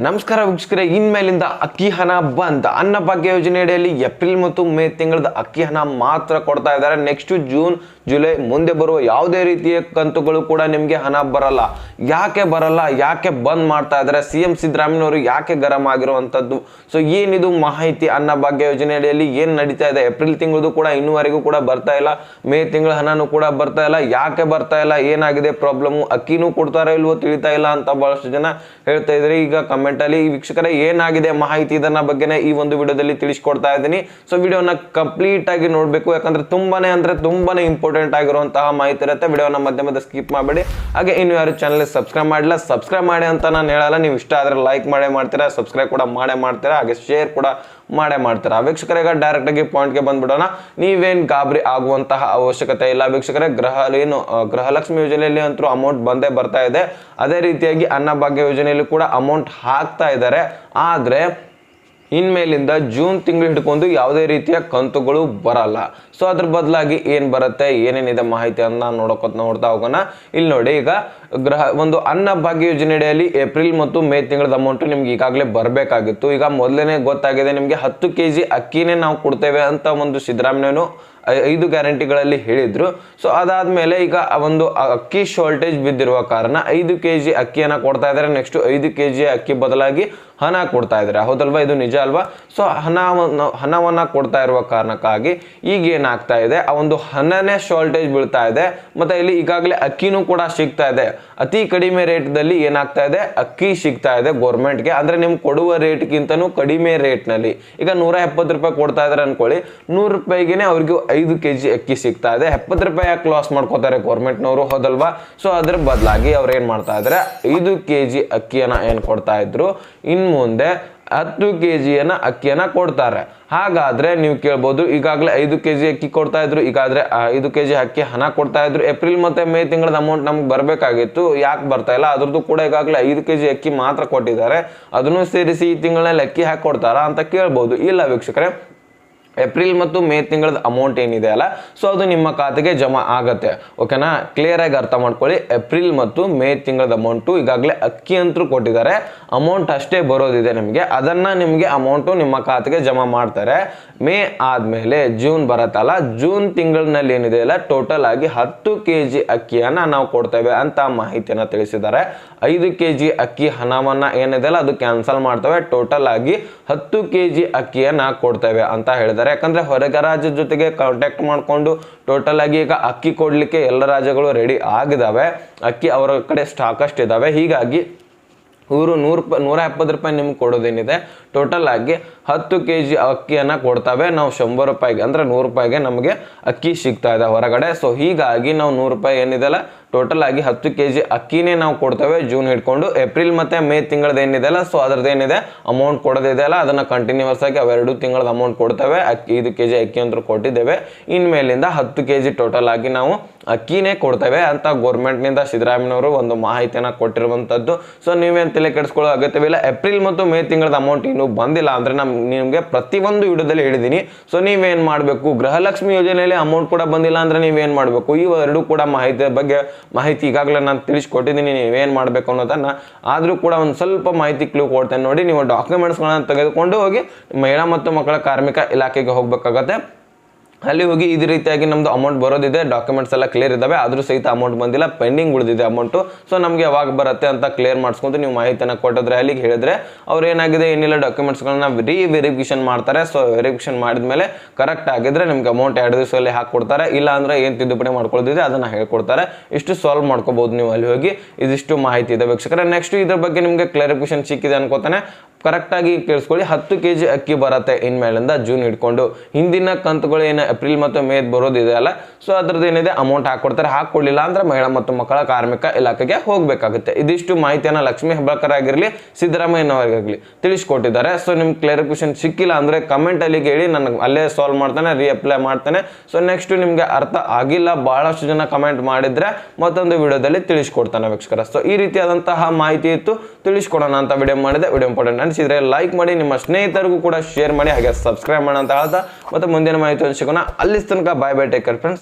ನಮಸ್ಕಾರ ವೀಕ್ಷಕರೇ, ಇನ್ಮೇಲಿಂದ ಅಕ್ಕಿ ಹಣ ಬಂದ್. ಅನ್ನಭಾಗ್ಯ ಯೋಜನೆ ಅಡಿಯಲ್ಲಿ ಏಪ್ರಿಲ್ ಮತ್ತು ಮೇ ತಿಂಗಳದ ಅಕ್ಕಿ ಹಣ ಮಾತ್ರ ಕೊಡ್ತಾ ಇದ್ದಾರೆ. ನೆಕ್ಸ್ಟ್ ಜೂನ್ ಜುಲೈ ಮುಂದೆ ಬರುವ ಯಾವುದೇ ರೀತಿಯ ಕಂತುಗಳು ಕೂಡ ನಿಮಗೆ ಹಣ ಬರಲ್ಲ. ಯಾಕೆ ಬರಲ್ಲ, ಯಾಕೆ ಬಂದ್ ಮಾಡ್ತಾ ಇದ್ದಾರೆ, ಸಿಎಂ ಸಿದ್ದರಾಮಯ್ಯನವರು ಯಾಕೆ ಗರಂ ಆಗಿರುವಂತದ್ದು? ಸೊ ಏನಿದು ಮಾಹಿತಿ, ಅನ್ನಭಾಗ್ಯ ಯೋಜನೆ ಅಡಿಯಲ್ಲಿ ಏನ್ ನಡೀತಾ ಇದೆ? ಏಪ್ರಿಲ್ ತಿಂಗಳದು ಕೂಡ ಇನ್ನೂವರೆಗೂ ಕೂಡ ಬರ್ತಾ ಇಲ್ಲ, ಮೇ ತಿಂಗಳ ಹಣನೂ ಕೂಡ ಬರ್ತಾ ಇಲ್ಲ. ಯಾಕೆ ಬರ್ತಾ ಇಲ್ಲ, ಏನಾಗಿದೆ ಪ್ರಾಬ್ಲಮ್, ಅಕ್ಕಿನೂ ಕೊಡ್ತಾರ ಇಲ್ವೋ ತಿಳಿತಾ ಇಲ್ಲ ಅಂತ ಬಹಳಷ್ಟು ಜನ ಹೇಳ್ತಾ ಇದ್ರಿ. ಈಗ ಕಮೆಂಟ್ ಅಲ್ಲಿ ವೀಕ್ಷಕರೇ ಏನಾಗಿದೆ ಮಾಹಿತಿ, ಇದನ್ನ ಬಗ್ಗೆನೇ ಈ ಒಂದು ವಿಡಿಯೋದಲ್ಲಿ ತಿಳಿಸ್ಕೊಡ್ತಾ ಇದ್ದೀನಿ. ಸೊ ವಿಡಿಯೋನ ಕಂಪ್ಲೀಟ್ ಆಗಿ ನೋಡ್ಬೇಕು, ಯಾಕಂದ್ರೆ ತುಂಬಾನೇ ಇಂಪಾರ್ಟೆಂಟ್ ಆಗಿರುವಂತಹ ಮಾಹಿತಿ ಇರುತ್ತೆ. ವಿಡಿಯೋನ ಮಧ್ಯೆ ಸ್ಕಿಪ್ ಮಾಡಬೇಡಿ. ಹಾಗೆ ಇನ್ನು ಯಾರು ಚಾನಲ್ ಸಬ್ಸ್ಕ್ರೈಬ್ ಮಾಡಿಲ್ಲ, ಸಬ್ಸ್ಕ್ರೈಬ್ ಮಾಡಿ ಅಂತ ನಾನು ಹೇಳಲ್ಲ. ನೀವು ಇಷ್ಟ ಆದ್ರೆ ಲೈಕ್ ಮಾಡ್ತೀರಾ, ಸಬ್ಸ್ಕ್ರೈಬ್ ಕೂಡ ಮಾಡ್ತೀರಾ, ಹಾಗೆ ಶೇರ್ ಕೂಡ ಮಾಡ್ತೀರಾ. ವೀಕ್ಷಕರಿಗೆ ಡೈರೆಕ್ಟ್ ಆಗಿ ಪಾಯಿಂಟ್ಗೆ ಬಂದ್ಬಿಡೋಣ. ನೀವೇನ್ ಗಾಬರಿ ಆಗುವಂತಹ ಅವಶ್ಯಕತೆ ಇಲ್ಲ ವೀಕ್ಷಕರೇ. ಗೃಹಲಕ್ಷ್ಮಿ ಯೋಜನೆಯಲ್ಲಿ ಅಂತೂ ಅಮೌಂಟ್ ಬಂದೇ ಬರ್ತಾ ಇದೆ. ಅದೇ ರೀತಿಯಾಗಿ ಅನ್ನಭಾಗ್ಯ ಯೋಜನೆಯಲ್ಲಿ ಕೂಡ ಅಮೌಂಟ್ ಹಾಕ್ತಾ ಇದ್ದಾರೆ. ಆದ್ರೆ ಇನ್ಮೇಲಿಂದ ಜೂನ್ ತಿಂಗಳು ಹಿಡ್ಕೊಂಡು ಯಾವುದೇ ರೀತಿಯ ಕಂತುಗಳು ಬರಲ್ಲ. ಸೊ ಅದ್ರ ಬದಲಾಗಿ ಏನ್ ಬರುತ್ತೆ, ಏನೇನಿದೆ ಮಾಹಿತಿಯನ್ನ ನೋಡ್ತಾ ಹೋಗೋಣ. ಇಲ್ಲಿ ನೋಡಿ, ಈಗ ಒಂದು ಅನ್ನಭಾಗ್ಯ ಯೋಜನೆ ಅಡಿಯಲ್ಲಿ ಏಪ್ರಿಲ್ ಮತ್ತು ಮೇ ತಿಂಗಳದ ಅಮೌಂಟ್ ನಿಮ್ಗೆ ಈಗಾಗಲೇ ಬರಬೇಕಾಗಿತ್ತು. ಈಗ ಮೊದಲನೇ ಗೊತ್ತಾಗಿದೆ ನಿಮ್ಗೆ 10 kg ಅಕ್ಕಿನೇ ನಾವು ಕೊಡ್ತೇವೆ ಅಂತ ಒಂದು ಸಿದ್ದರಾಮಯ್ಯನು 5 ಗ್ಯಾರಂಟಿಗಳಲ್ಲಿ ಹೇಳಿದ್ರು. ಸೊ ಅದಾದ್ಮೇಲೆ ಈಗ ಒಂದು ಅಕ್ಕಿ ಶಾರ್ಟೇಜ್ ಬಿದ್ದಿರುವ ಕಾರಣ 5 kg ಅಕ್ಕಿಯನ್ನ ಕೊಡ್ತಾ ಇದ್ದಾರೆ. ನೆಕ್ಸ್ಟ್ 5 kg ಅಕ್ಕಿ ಬದಲಾಗಿ ಹಣ ಕೊಡ್ತಾ ಇದ್ದಾರೆ. ಹೌದಲ್ವಾ? ಇದು ನಿಜ ಅಲ್ವಾ? ಸೊ ಹಣವನ್ನ ಕೊಡ್ತಾ ಇರುವ ಕಾರಣಕ್ಕಾಗಿ ಈಗ ಏನಾಗ್ತಾ ಇದೆ, ಆ ಒಂದು ಹಣನೇ ಶಾರ್ಟೇಜ್ ಬೀಳ್ತಾ ಇದೆ. ಮತ್ತೆ ಇಲ್ಲಿ ಈಗಾಗಲೇ ಅಕ್ಕಿನೂ ಕೂಡ ಸಿಗ್ತಾ ಇದೆ. ಅತಿ ಕಡಿಮೆ ರೇಟ್ ದಲ್ಲಿ ಏನಾಗ್ತಾ ಇದೆ, ಅಕ್ಕಿ ಸಿಗ್ತಾ ಇದೆ ಗೌರ್ಮೆಂಟ್ಗೆ. ಅಂದ್ರೆ ನಿಮ್ಗೆ ಕೊಡುವ ರೇಟ್ಗಿಂತನೂ ಕಡಿಮೆ ರೇಟ್ ನಲ್ಲಿ. ಈಗ 170 ರೂಪಾಯಿ ಕೊಡ್ತಾ ಇದಾರೆ ಅನ್ಕೊಳ್ಳಿ, 100 ರೂಪಾಯಿಗೆ ಅವ್ರಿಗೆ 5 kg ಅಕ್ಕಿ ಸಿಗ್ತಾ ಇದೆ. 70 ರೂಪಾಯಿ ಯಾಕೆ ಲಾಸ್ ಮಾಡ್ಕೋತಾರೆ ಗೌರ್ಮೆಂಟ್ನವರು? ಹೌದಲ್ವಾ? ಸೊ ಅದ್ರ ಬದಲಾಗಿ ಅವ್ರು ಏನ್ ಮಾಡ್ತಾ ಇದಾರೆ, 5 kg ಅಕ್ಕಿಯನ್ನ ಏನ್ ಕೊಡ್ತಾ ಇದ್ರು, ಇನ್ ಮುಂದೆ 10 kg ಅಕ್ಕಿಯನ್ನ ಕೊಡ್ತಾರೆ. ಹಾಗಾದ್ರೆ ನೀವು ಕೇಳ್ಬೋದು, ಈಗಾಗಲೇ 5 kg ಅಕ್ಕಿ ಕೊಡ್ತಾ ಇದ್ರು, ಈಗಾದ್ರೆ 5 kg ಅಕ್ಕಿ ಹಣ ಕೊಡ್ತಾ ಇದ್ರು. ಏಪ್ರಿಲ್ ಮತ್ತೆ ಮೇ ತಿಂಗಳದ ಅಮೌಂಟ್ ನಮ್ಗೆ ಬರ್ಬೇಕಾಗಿತ್ತು, ಯಾಕೆ ಬರ್ತಾ ಇಲ್ಲ? ಅದ್ರದ್ದು ಕೂಡ ಈಗಾಗಲೇ 5 kg ಅಕ್ಕಿ ಮಾತ್ರ ಕೊಟ್ಟಿದ್ದಾರೆ. ಅದನ್ನು ಸೇರಿಸಿ ಈ ತಿಂಗಳಲ್ಲಿ ಅಕ್ಕಿ ಹಾಕಿ ಕೊಡ್ತಾರಾ ಅಂತ ಕೇಳ್ಬೋದು. ಇಲ್ಲ ವೀಕ್ಷಕರೇ, ಏಪ್ರಿಲ್ ಮತ್ತು ಮೇ ತಿಂಗಳದ ಅಮೌಂಟ್ ಏನಿದೆ ಅಲ್ಲ, ಸೊ ಅದು ನಿಮ್ಮ ಖಾತೆಗೆ ಜಮಾ ಆಗತ್ತೆ. ಓಕೆನಾ? ಕ್ಲಿಯರ್ ಆಗಿ ಅರ್ಥ ಮಾಡ್ಕೊಳ್ಳಿ. ಏಪ್ರಿಲ್ ಮತ್ತು ಮೇ ತಿಂಗಳದ ಅಮೌಂಟು ಈಗಾಗಲೇ ಅಕ್ಕಿ ಅಂತೂ ಕೊಟ್ಟಿದ್ದಾರೆ, ಅಮೌಂಟ್ ಅಷ್ಟೇ ಬರೋದಿದೆ ನಿಮಗೆ. ಅದನ್ನ ನಿಮಗೆ ಅಮೌಂಟು ನಿಮ್ಮ ಖಾತೆಗೆ ಜಮಾ ಮಾಡ್ತಾರೆ. ಮೇ ಆದ್ಮೇಲೆ ಜೂನ್ ಬರತ್ತಲ್ಲ, ಜೂನ್ ತಿಂಗಳಿನಲ್ಲಿ ಏನಿದೆ ಅಲ್ಲ, ಟೋಟಲ್ ಆಗಿ 10 kg ಅಕ್ಕಿಯನ್ನ ನಾವು ಕೊಡ್ತೇವೆ ಅಂತ ಮಾಹಿತಿಯನ್ನ ತಿಳಿಸಿದ್ದಾರೆ. 5 kg ಅಕ್ಕಿ ಹಣವನ್ನ ಏನಿದೆ ಅಲ್ಲ, ಅದು ಕ್ಯಾನ್ಸಲ್ ಮಾಡ್ತೇವೆ. ಟೋಟಲ್ ಆಗಿ 10 kg ಅಕ್ಕಿಯನ್ನ ಕೊಡ್ತೇವೆ ಅಂತ ಹೇಳಿದ್ದಾರೆ. ಯಾಕಂದ್ರೆ ಹೊರಗೆ ರಾಜ್ಯದ ಜೊತೆಗೆ ಕಾಂಟ್ಯಾಕ್ಟ್ ಮಾಡ್ಕೊಂಡು ಟೋಟಲ್ ಆಗಿ ಈಗ ಅಕ್ಕಿ ಕೊಡ್ಲಿಕ್ಕೆ ಎಲ್ಲ ರಾಜ್ಯಗಳು ರೆಡಿ ಆಗಿದಾವೆ. ಅಕ್ಕಿ ಅವರ ಕಡೆ ಸ್ಟಾಕ್ ಅಷ್ಟು ಇದಾವೆ. ಹೀಗಾಗಿ ಇವರು 170 ರೂಪಾಯಿ ನಿಮ್ಗೆ ಕೊಡೋದೇನಿದೆ, ಟೋಟಲ್ ಆಗಿ 10 kg ಅಕ್ಕಿಯನ್ನ ಕೊಡ್ತವೆ. ನಾವು 100 ರೂಪಾಯಿಗೆ ಅಂದ್ರೆ 100 ರೂಪಾಯಿಗೆ ನಮಗೆ ಅಕ್ಕಿ ಸಿಗ್ತಾ ಇದೆ ಹೊರಗಡೆ. ಸೊ ಹೀಗಾಗಿ ನಾವು 100 ರೂಪಾಯಿ ಏನಿದೆಲ್ಲ, ಟೋಟಲ್ ಆಗಿ 10 kg ಅಕ್ಕಿನೇ ನಾವು ಕೊಡ್ತೇವೆ ಜೂನ್ ಹಿಡ್ಕೊಂಡು. ಏಪ್ರಿಲ್ ಮತ್ತೆ ಮೇ ತಿಂಗಳದ ಏನಿದೆ ಅಲ್ಲ, ಸೊ ಅದ್ರದ್ದು ಏನಿದೆ ಅಮೌಂಟ್ ಕೊಡೋದಿದೆ ಅಲ್ಲ, ಅದನ್ನ ಕಂಟಿನ್ಯೂಸ್ ಆಗಿ ಅವೆರಡು ತಿಂಗಳದ ಅಮೌಂಟ್ ಕೊಡ್ತೇವೆ. 5 kg ಅಕ್ಕಿ ಅಂತೂ ಕೊಟ್ಟಿದ್ದೇವೆ. ಇನ್ಮೇಲಿಂದ 10 kg ಟೋಟಲ್ ಆಗಿ ನಾವು ಅಕ್ಕಿನೇ ಕೊಡ್ತೇವೆ ಅಂತ ಗೌರ್ಮೆಂಟ್ನಿಂದ ಸಿದ್ದರಾಮಯ್ಯನವರು ಒಂದು ಮಾಹಿತಿಯನ್ನ ಕೊಟ್ಟಿರುವಂತದ್ದು. ಸೊ ನೀವೇನ್ ತಲೆ ಕೆಡಿಸ್ಕೊಳ್ಳೋ ಅಗತ್ಯವಿಲ್ಲ. ಏಪ್ರಿಲ್ ಮತ್ತು ಮೇ ತಿಂಗಳದ ಅಮೌಂಟ್ ಇನ್ನೂ ಬಂದಿಲ್ಲ ಅಂದ್ರೆ ನಿಮ್ಗೆ ಪ್ರತಿಯೊಂದು ವಿಡಿಯೋದಲ್ಲಿ ಹೇಳಿದೀನಿ. ಸೊ ನೀವೇನ್ ಮಾಡ್ಬೇಕು, ಗೃಹಲಕ್ಷ್ಮಿ ಯೋಜನೆಯಲ್ಲಿ ಅಮೌಂಟ್ ಕೂಡ ಬಂದಿಲ್ಲ ಅಂದ್ರೆ ನೀವೇನ್ ಮಾಡ್ಬೇಕು, ಈ ಎರಡು ಕೂಡ ಮಾಹಿತಿ ಈಗಾಗಲೇ ನಾನು ತಿಳಿಸ್ಕೊಟ್ಟಿದ್ದೀನಿ. ನೀವೇನ್ ಮಾಡ್ಬೇಕು ಅನ್ನೋದನ್ನ ಆದ್ರೂ ಕೂಡ ಒಂದು ಸ್ವಲ್ಪ ಮಾಹಿತಿ ಕ್ಲೂ ಕೊಡ್ತೇನೆ ನೋಡಿ. ನೀವು ಡಾಕ್ಯುಮೆಂಟ್ಸ್ಗಳನ್ನ ತೆಗೆದುಕೊಂಡು ಹೋಗಿ ಮಹಿಳಾ ಮತ್ತು ಮಕ್ಕಳ ಕಾರ್ಮಿಕ ಇಲಾಖೆಗೆ ಹೋಗ್ಬೇಕಾಗತ್ತೆ. ಅಲ್ಲಿ ಹೋಗಿ ಇದೇ ರೀತಿಯಾಗಿ ನಮ್ದು ಅಮೌಂಟ್ ಬರೋದಿದೆ, ಡಾಕ್ಯುಮೆಂಟ್ಸ್ ಎಲ್ಲ ಕ್ಲಿಯರ್ ಇದಾವೆ. ಆದ್ರೂ ಸಹಿತ ಅಮೌಂಟ್ ಬಂದಿಲ್ಲ, ಪೆಂಡಿಂಗ್ ಉಳಿದಿದೆ ಅಮೌಂಟ್. ಸೊ ನಮ್ಗೆ ಯಾವಾಗ ಬರುತ್ತೆ ಅಂತ ಕ್ಲಿಯರ್ ಮಾಡಿಸ್ಕೊಂಡು ನೀವು ಮಾಹಿತಿಯನ್ನು ಕೊಟ್ಟಿದ್ರೆ ಅಲ್ಲಿಗೆ ಹೇಳಿದ್ರೆ ಅವ್ರು ಏನಾಗಿದೆ ಏನಿಲ್ಲ ಡಾಕ್ಯುಮೆಂಟ್ಸ್ಗಳನ್ನ ವೆರಿಫಿಕೇಶನ್ ಮಾಡ್ತಾರೆ. ಸೊ ವೆರಿಫಿಕೇಶನ್ ಮಾಡಿದ್ಮೇಲೆ ಕರೆಕ್ಟ್ ಆಗಿದ್ರೆ ನಿಮ್ಗೆ ಅಮೌಂಟ್ 2 ದಿವಸದಲ್ಲಿ ಹಾಕೊಡ್ತಾರೆ. ಇಲ್ಲ ಅಂದ್ರೆ ಏನ್ ತಿದ್ದುಪಡಿ ಮಾಡ್ಕೊಳ್ಳೋದಿದೆ ಅದನ್ನ ಹೇಳ್ಕೊಡ್ತಾರೆ. ಇಷ್ಟು ಸಾಲ್ವ್ ಮಾಡ್ಕೋಬಹುದು ನೀವು ಅಲ್ಲಿ ಹೋಗಿ. ಇದಿಷ್ಟು ಮಾಹಿತಿ ಇದೆ ವೀಕ್ಷಕರೇ. ನೆಕ್ಸ್ಟ್ ಇದ್ರ ಬಗ್ಗೆ ನಿಮ್ಗೆ ಕ್ಲಾರಿಫಿಕೇಶನ್ ಸಿಕ್ಕಿದೆ ಅನ್ಕೋತಾನೆ. ಕರೆಕ್ಟ್ ಆಗಿ ಕೇಳಿಸ್ಕೊಳ್ಳಿ. 10 kg ಅಕ್ಕಿ ಬರುತ್ತೆ ಇನ್ಮೇಲಿಂದ ಜೂನ್ ಹಿಡ್ಕೊಂಡು. ಹಿಂದಿನ ಕಂತುಗಳು ಏನು ಏಪ್ರಿಲ್ ಮತ್ತು ಮೇ ಬರೋದಿದೆ ಅಲ್ಲ, ಸೊ ಅದ್ರದ್ದು ಏನಿದೆ ಅಮೌಂಟ್ ಹಾಕೊಡ್ತಾರೆ. ಹಾಕೊಡ್ಲಿಲ್ಲ ಅಂದ್ರೆ ಮಹಿಳಾ ಮತ್ತು ಮಕ್ಕಳ ಕಾರ್ಮಿಕ ಇಲಾಖೆಗೆ ಹೋಗ್ಬೇಕಾಗುತ್ತೆ. ಇದಿಷ್ಟು ಮಾಹಿತಿಯನ್ನ ಲಕ್ಷ್ಮೀ ಹೆಬ್ಬಾಳ್ಕರ್ ಆಗಿರ್ಲಿ, ಸಿದ್ದರಾಮಯ್ಯನವರಿಗಾಗ್ಲಿ ತಿಳಿಸ್ಕೊಟ್ಟಿದ್ದಾರೆ. ಸೊ ನಿಮ್ಗೆ ಕ್ಲಾರಿಫಿಕೇಶನ್ ಸಿಕ್ಕಿಲ್ಲ ಅಂದ್ರೆ ಕಮೆಂಟ್ ಅಲ್ಲಿ ಹೇಳಿ, ನನಗೆ ಅಲ್ಲೇ ಸಾಲ್ವ್ ಮಾಡ್ತಾನೆ, ರೀಅಪ್ಲೈ ಮಾಡ್ತಾನೆ. ಸೊ ನೆಕ್ಸ್ಟ್ ನಿಮ್ಗೆ ಅರ್ಥ ಆಗಿಲ್ಲ, ಬಹಳಷ್ಟು ಜನ ಕಮೆಂಟ್ ಮಾಡಿದ್ರೆ ಮತ್ತೊಂದು ವಿಡಿಯೋದಲ್ಲಿ ತಿಳಿಸ್ಕೊಡ್ತಾನೆ ವೀಕ್ಷಕರ. ಸೊ ಈ ರೀತಿಯಾದಂತಹ ಮಾಹಿತಿ ಇತ್ತು, ತಿಳಿಸ್ಕೊಡೋಣ ಅಂತ ವಿಡಿಯೋ ಮಾಡಿದೆ. ವಿಡಿಯೋ ಇಂಪಾರ್ಟೆಂಟ್ ಅನಿಸಿದ್ರೆ ಲೈಕ್ ಮಾಡಿ, ನಿಮ್ಮ ಸ್ನೇಹಿತರಿಗೂ ಕೂಡ ಶೇರ್ ಮಾಡಿ, ಹಾಗೆ ಸಬ್ಸ್ಕ್ರೈಬ್ ಮಾಡೋಣ ಅಂತ ಹೇಳ್ತಾ ಮತ್ತೆ ಮುಂದಿನ ಮಾಹಿತಿ ಸಿಗೋಣ. ಅಲ್ಲಿ ತನಕ bye bye, take care friends.